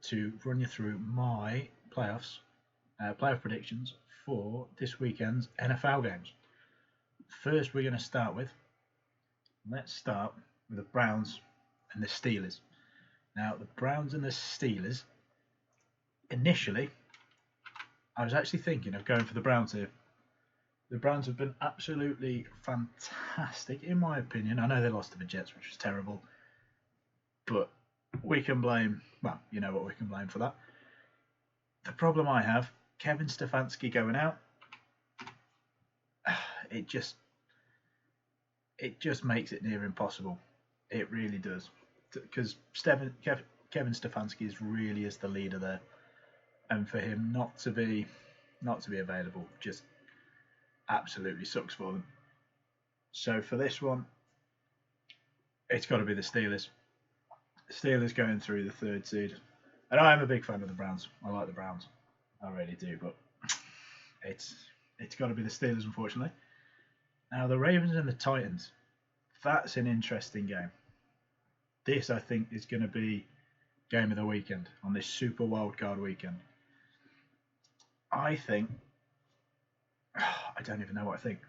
to run you through my playoff predictions for this weekend's NFL games. First, let's start with the Browns and the Steelers. Now, the Browns and the Steelers, initially, I was actually thinking of going for the Browns here. The Browns have been absolutely fantastic, in my opinion. I know they lost to the Jets, which was terrible, but we can blame, well, you know what we can blame for that. The problem I have, Kevin Stefanski going out, it just makes it near impossible. It really does, because Kevin Stefanski really is the leader there, and for him not to be available just absolutely sucks for them. So for this one, it's got to be the Steelers. Steelers going through the third seed, and I am a big fan of the Browns. I like the Browns, I really do, but it's got to be the Steelers, unfortunately. Now the Ravens and the Titans, that's an interesting game. This, I think, is going to be game of the weekend on this Super Wildcard weekend. I think, I don't even know what I think.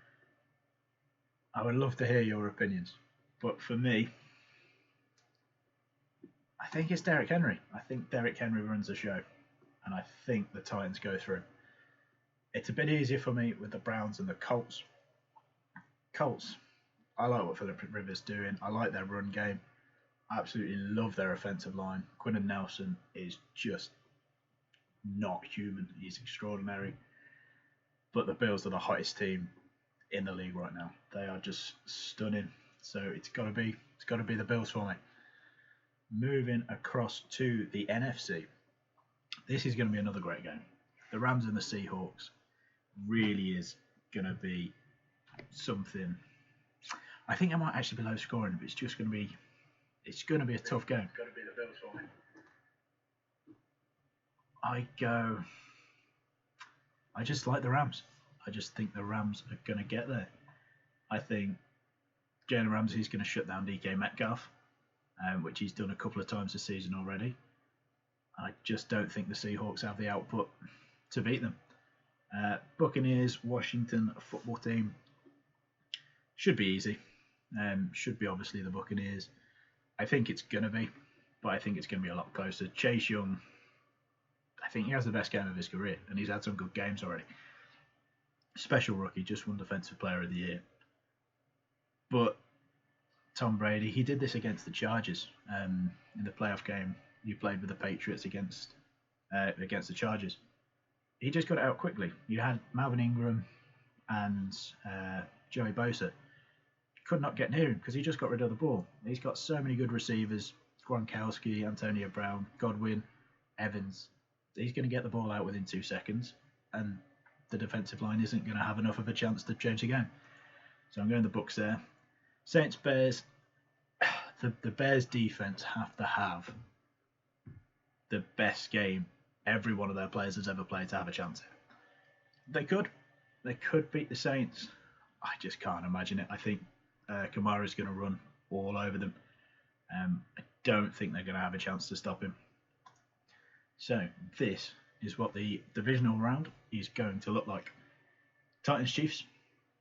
I would love to hear your opinions, but for me, I think it's Derrick Henry. I think Derrick Henry runs the show, and I think the Titans go through. It's a bit easier for me with the Browns and the Colts. Colts, I like what Philip Rivers doing. I like their run game. I absolutely love their offensive line. Quentin Nelson is just not human. He's extraordinary. But the Bills are the hottest team in the league right now. They are just stunning. So it's got to be the Bills for me. Moving across to the NFC. This is going to be another great game. The Rams and the Seahawks really is going to be something. I think it might actually be low scoring, but it's going to be a tough game. It's got to be the Bills for me. I just like the Rams. I just think the Rams are going to get there. I think Jalen Ramsey's going to shut down DK Metcalf, which he's done a couple of times this season already. I just don't think the Seahawks have the output to beat them. Buccaneers, Washington football team should be easy. Should be obviously the Buccaneers. I think it's going to be, but I think it's going to be a lot closer. Chase Young, I think he has the best game of his career, and he's had some good games already. Special rookie, just won Defensive Player of the Year. But Tom Brady, he did this against the Chargers in the playoff game. You played with the Patriots against the Chargers. He just got it out quickly. You had Melvin Ingram and Joey Bosa. Could not get near him because he just got rid of the ball. He's got so many good receivers. Gronkowski, Antonio Brown, Godwin, Evans. He's going to get the ball out within 2 seconds, and the defensive line isn't going to have enough of a chance to change the game. So I'm going the Bucs there. Saints, Bears. The Bears defense have to have the best game every one of their players has ever played to have a chance. They could beat the Saints. I just can't imagine it. I think Kamara's going to run all over them. I don't think they're going to have a chance to stop him. So this is what the divisional round is going to look like. Titans, Chiefs.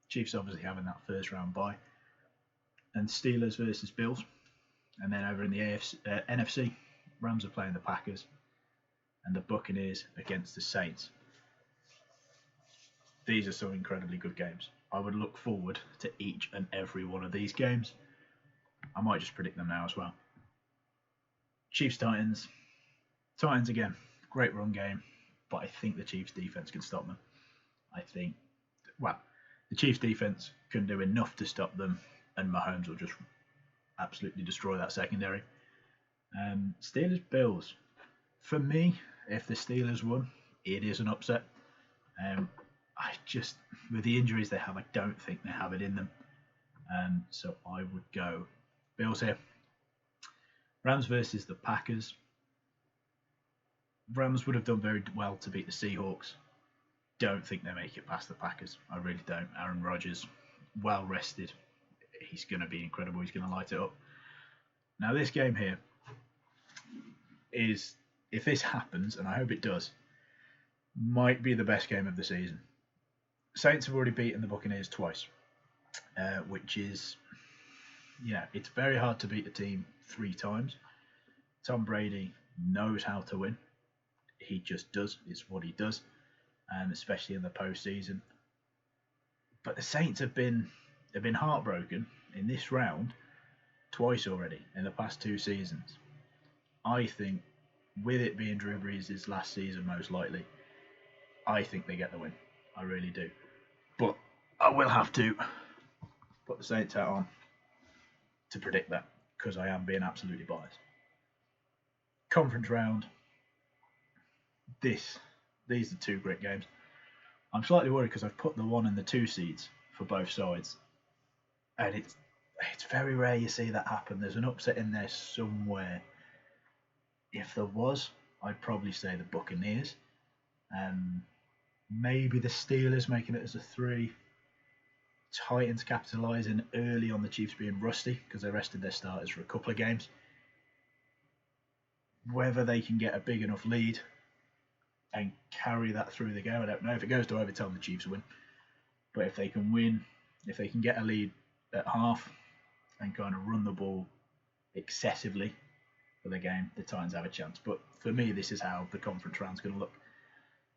Chiefs obviously having that first round bye. And Steelers versus Bills. And then over in the NFC, Rams are playing the Packers. And the Buccaneers against the Saints. These are some incredibly good games. I would look forward to each and every one of these games. I might just predict them now as well. Chiefs, Titans. Titans again, great run game, but I think the Chiefs defense can stop them. The Chiefs defense can do enough to stop them, and Mahomes will just absolutely destroy that secondary. Steelers, Bills. For me, if the Steelers won, it is an upset. With the injuries they have, I don't think they have it in them. So I would go Bills here. Rams versus the Packers. Rams would have done very well to beat the Seahawks. Don't think they make it past the Packers. I really don't. Aaron Rodgers, well rested. He's going to be incredible. He's going to light it up. Now this game here is if this happens, and I hope it does, might be the best game of the season. Saints have already beaten the Buccaneers twice, which is, it's very hard to beat a team 3 times. Tom Brady knows how to win. He just does. It's what he does, especially in the postseason. But the Saints have been heartbroken in this round twice already in the past 2 seasons. I think, with it being Drew Brees' last season most likely, I think they get the win. I really do. But I will have to put the Saints hat on to predict that, because I am being absolutely biased. Conference round. These are 2 great games. I'm slightly worried because I've put the 1 and the 2 seeds for both sides, and it's very rare you see that happen. There's an upset in there somewhere. If there was, I'd probably say the Buccaneers. Maybe the Steelers making it as a 3. Titans capitalising early on the Chiefs being rusty because they rested their starters for a couple of games. Whether they can get a big enough lead and carry that through the game, I don't know. If it goes to overtime, the Chiefs win. But if they can win, if they can get a lead at half and kind of run the ball excessively for the game, the Titans have a chance. But for me, this is how the conference round's going to look.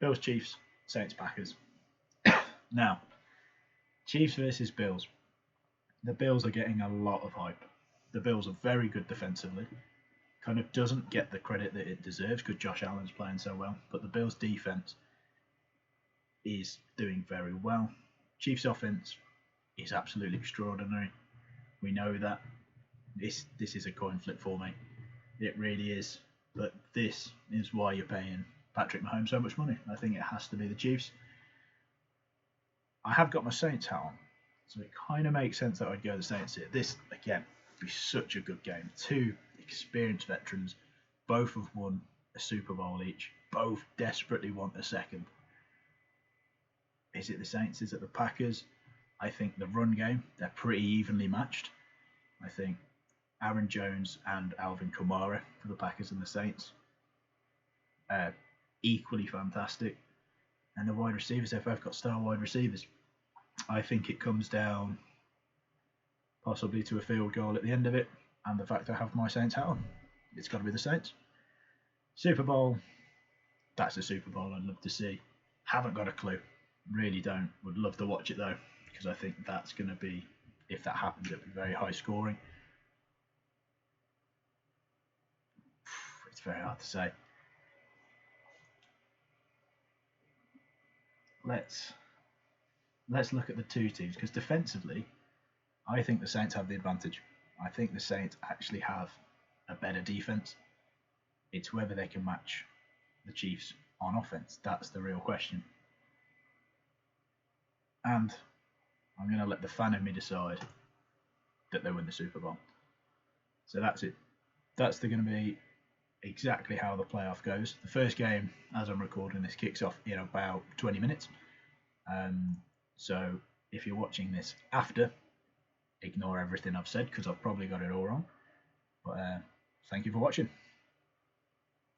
Bills, Chiefs, Saints, Packers. Now, Chiefs versus Bills. The Bills are getting a lot of hype. The Bills are very good defensively. Kind of doesn't get the credit that it deserves because Josh Allen's playing so well. But the Bills' defense is doing very well. Chiefs' offense is absolutely extraordinary. We know that. This is a coin flip for me. It really is. But this is why you're paying Patrick Mahomes so much money. I think it has to be the Chiefs. I have got my Saints hat on, so it kind of makes sense that I'd go the Saints here. This, again, would be such a good game. 2 experienced veterans, both have won a Super Bowl each, both desperately want a second. Is it the Saints? Is it the Packers? I think the run game, they're pretty evenly matched. I think Aaron Jones and Alvin Kamara for the Packers and the Saints equally fantastic. And the wide receivers, they've both got star wide receivers. I think it comes down possibly to a field goal at the end of it, and the fact I have my Saints hat on. It's got to be the Saints. Super Bowl, that's a Super Bowl I'd love to see. Haven't got a clue. Really don't. Would love to watch it though, because I think that's going to be, if that happens, it'll be very high scoring. It's very hard to say. Let's look at the 2 teams, because defensively, I think the Saints have the advantage. I think the Saints actually have a better defense. It's whether they can match the Chiefs on offense. That's the real question. And I'm going to let the fan in me decide that they win the Super Bowl. So that's it. That's going to be exactly how the playoff goes. The first game, as I'm recording this, kicks off in about 20 minutes. So if you're watching this after, ignore everything I've said because I've probably got it all wrong. But thank you for watching.